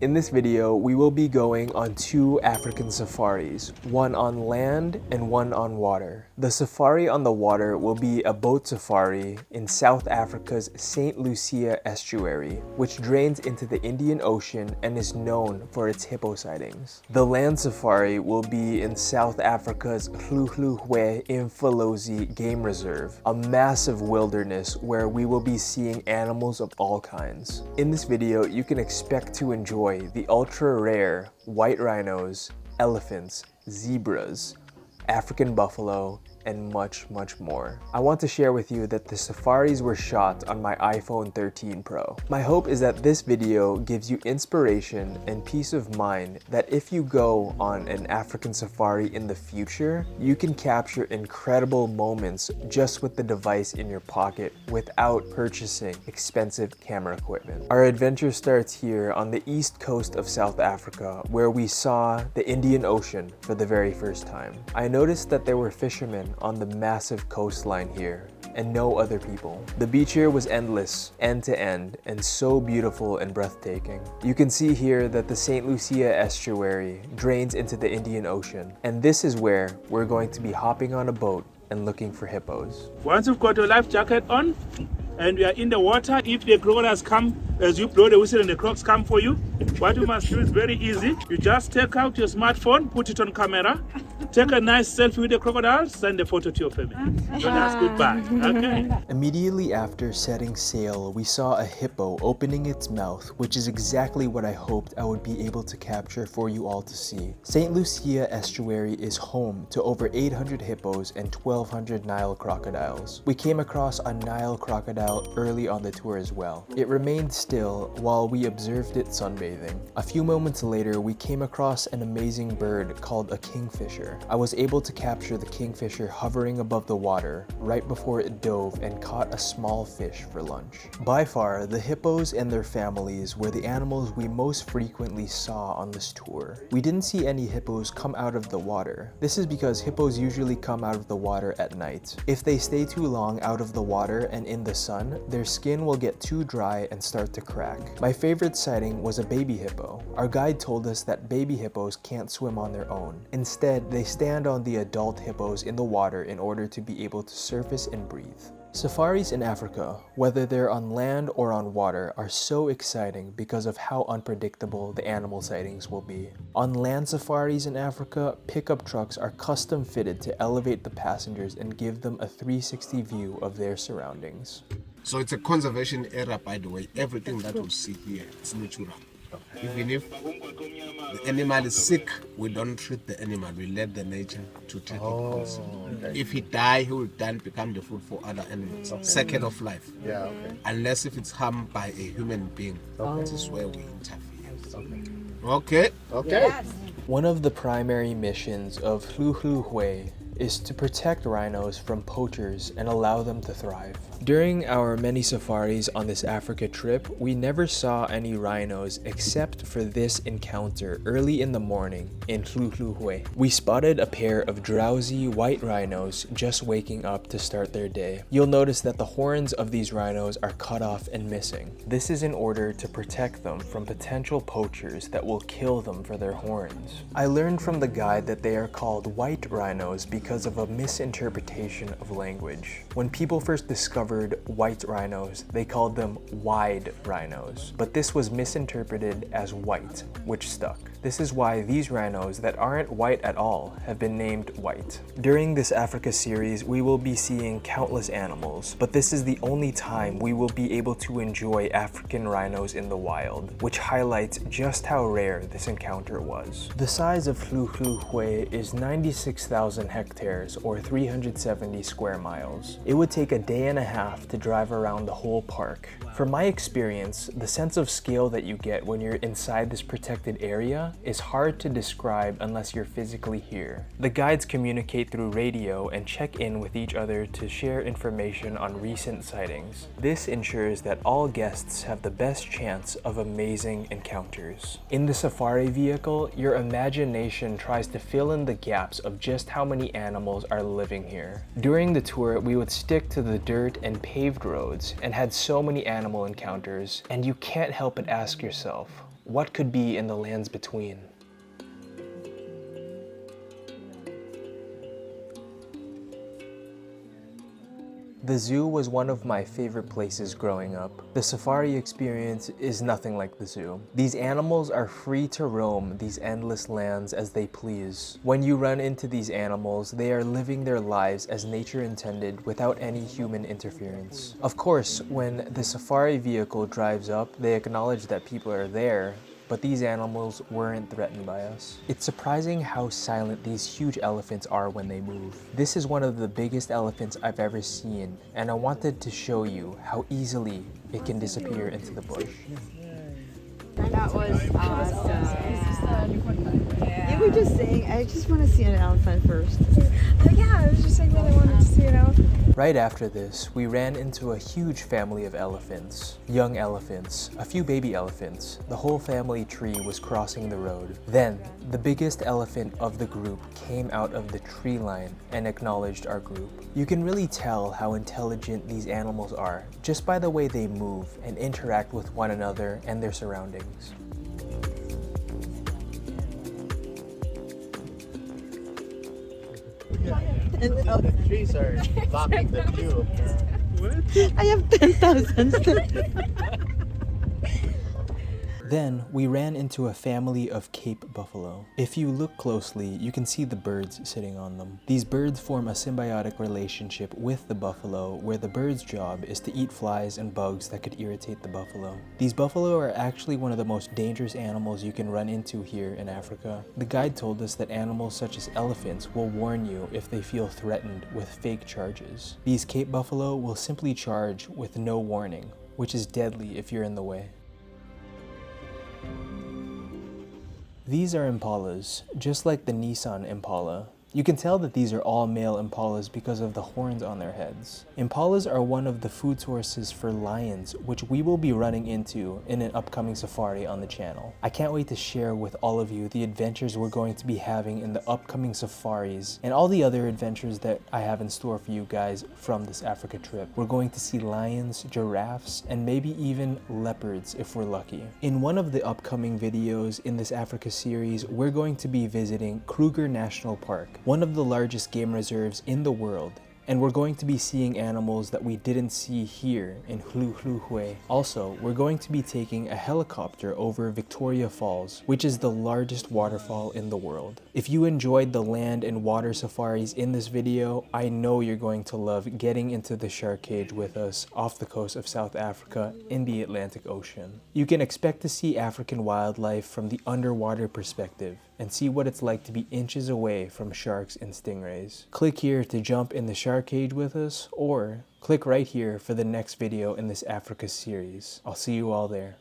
In this video, we will be going on 2 African safaris, one on land and one on water. The safari on the water will be a boat safari in South Africa's St. Lucia Estuary, which drains into the Indian Ocean and is known for its hippo sightings. The land safari will be in South Africa's Hluhluwe Imfolozi Game Reserve, a massive wilderness where we will be seeing animals of all kinds. In this video, you can expect to enjoy the ultra-rare white rhinos, elephants, zebras, African buffalo, and much more. I want to share with you that the safaris were shot on my iPhone 13 Pro. My hope is that this video gives you inspiration and peace of mind that if you go on an African safari in the future, you can capture incredible moments just with the device in your pocket without purchasing expensive camera equipment. Our adventure starts here on the east coast of South Africa, where we saw the Indian Ocean for the very first time. I noticed that there were fishermen on the massive coastline here and no other people. The beach here was endless, end to end, and so beautiful and breathtaking. You can see here that the St. Lucia estuary drains into the Indian Ocean, and this is where we're going to be hopping on a boat and looking for hippos. Once you've got your life jacket on and you are in the water, if the crocodiles come as you blow the whistle and the crocs come for you, what you must do is very easy. You just take out your smartphone, put it on camera, take a nice selfie with the crocodiles, send a photo to your family. Don't ask goodbye. Okay. Immediately after setting sail, we saw a hippo opening its mouth, which is exactly what I hoped I would be able to capture for you all to see. St. Lucia Estuary is home to over 800 hippos and 1,200 Nile crocodiles. We came across a Nile crocodile early on the tour as well. It remained still while we observed it sunbathing. A few moments later, we came across an amazing bird called a kingfisher. I was able to capture the kingfisher hovering above the water right before it dove and caught a small fish for lunch. By far, the hippos and their families were the animals we most frequently saw on this tour. We didn't see any hippos come out of the water. This is because hippos usually come out of the water at night. If they stay too long out of the water and in the sun, their skin will get too dry and start to crack. My favorite sighting was a baby hippo. Our guide told us that baby hippos can't swim on their own. Instead, they stand on the adult hippos in the water in order to be able to surface and breathe. Safaris in Africa, whether they're on land or on water, are so exciting because of how unpredictable the animal sightings will be. On land safaris in Africa, pickup trucks are custom fitted to elevate the passengers and give them a 360 view of their surroundings. So it's a conservation area, by the way. Everything that we see here is natural. Even if the animal is sick, we don't treat the animal. We let the nature to take it course. Okay. If he die, he will then become the food for other animals. Second of life. Yeah, okay. Unless if it's harmed by a human being. This is where we interfere. Okay. Yes. One of the primary missions of Hluhluwe is to protect rhinos from poachers and allow them to thrive. During our many safaris on this Africa trip, we never saw any rhinos except for this encounter early in the morning in Hluhluwe. We spotted a pair of drowsy white rhinos just waking up to start their day. You'll notice that the horns of these rhinos are cut off and missing. This is in order to protect them from potential poachers that will kill them for their horns. I learned from the guide that they are called white rhinos because of a misinterpretation of language. When people first discovered white rhinos, they called them wide rhinos, but this was misinterpreted as white, which stuck. This is why these rhinos that aren't white at all have been named white. During this Africa series, we will be seeing countless animals, but this is the only time we will be able to enjoy African rhinos in the wild, which highlights just how rare this encounter was. The size of Hluhluwe is 96,000 hectares or 370 square miles. It would take a day and a half to drive around the whole park. From my experience, the sense of scale that you get when you're inside this protected area is hard to describe unless you're physically here. The guides communicate through radio and check in with each other to share information on recent sightings. This ensures that all guests have the best chance of amazing encounters. In the safari vehicle, your imagination tries to fill in the gaps of just how many animals are living here. During the tour, we would stick to the dirt and paved roads and had so many animal encounters, and you can't help but ask yourself, what could be in the lands between? The zoo was one of my favorite places growing up. The safari experience is nothing like the zoo. These animals are free to roam these endless lands as they please. When you run into these animals, they are living their lives as nature intended without any human interference. Of course, when the safari vehicle drives up, they acknowledge that people are there, but these animals weren't threatened by us. It's surprising how silent these huge elephants are when they move. This is one of the biggest elephants I've ever seen, and I wanted to show you how easily it can disappear into the bush. That was awesome. You were just saying, I just want to see an elephant first. Oh yeah, I was just saying that I wanted to see an elephant. Right after this, we ran into a huge family of elephants. Young elephants, a few baby elephants. The whole family tree was crossing the road. Then, the biggest elephant of the group came out of the tree line and acknowledged our group. You can really tell how intelligent these animals are just by the way they move and interact with one another and their surroundings. The trees are blocking the view. I have 10,000. Then we ran into a family of Cape buffalo. If you look closely, you can see the birds sitting on them. These birds form a symbiotic relationship with the buffalo, where the bird's job is to eat flies and bugs that could irritate the buffalo. These buffalo are actually one of the most dangerous animals you can run into here in Africa. The guide told us that animals such as elephants will warn you if they feel threatened with fake charges. These Cape buffalo will simply charge with no warning, which is deadly if you're in the way. These are impalas, just like the Nissan Impala. You can tell that these are all male impalas because of the horns on their heads. Impalas are one of the food sources for lions, which we will be running into in an upcoming safari on the channel. I can't wait to share with all of you the adventures we're going to be having in the upcoming safaris and all the other adventures that I have in store for you guys from this Africa trip. We're going to see lions, giraffes, and maybe even leopards if we're lucky. In one of the upcoming videos in this Africa series, we're going to be visiting Kruger National Park, one of the largest game reserves in the world, and we're going to be seeing animals that we didn't see here in Hluhluwe. Also, we're going to be taking a helicopter over Victoria Falls, which is the largest waterfall in the world. If you enjoyed the land and water safaris in this video, I know you're going to love getting into the shark cage with us off the coast of South Africa in the Atlantic Ocean. You can expect to see African wildlife from the underwater perspective and see what it's like to be inches away from sharks and stingrays. Click here to jump in the shark cage with us, or click right here for the next video in this Africa series. I'll see you all there.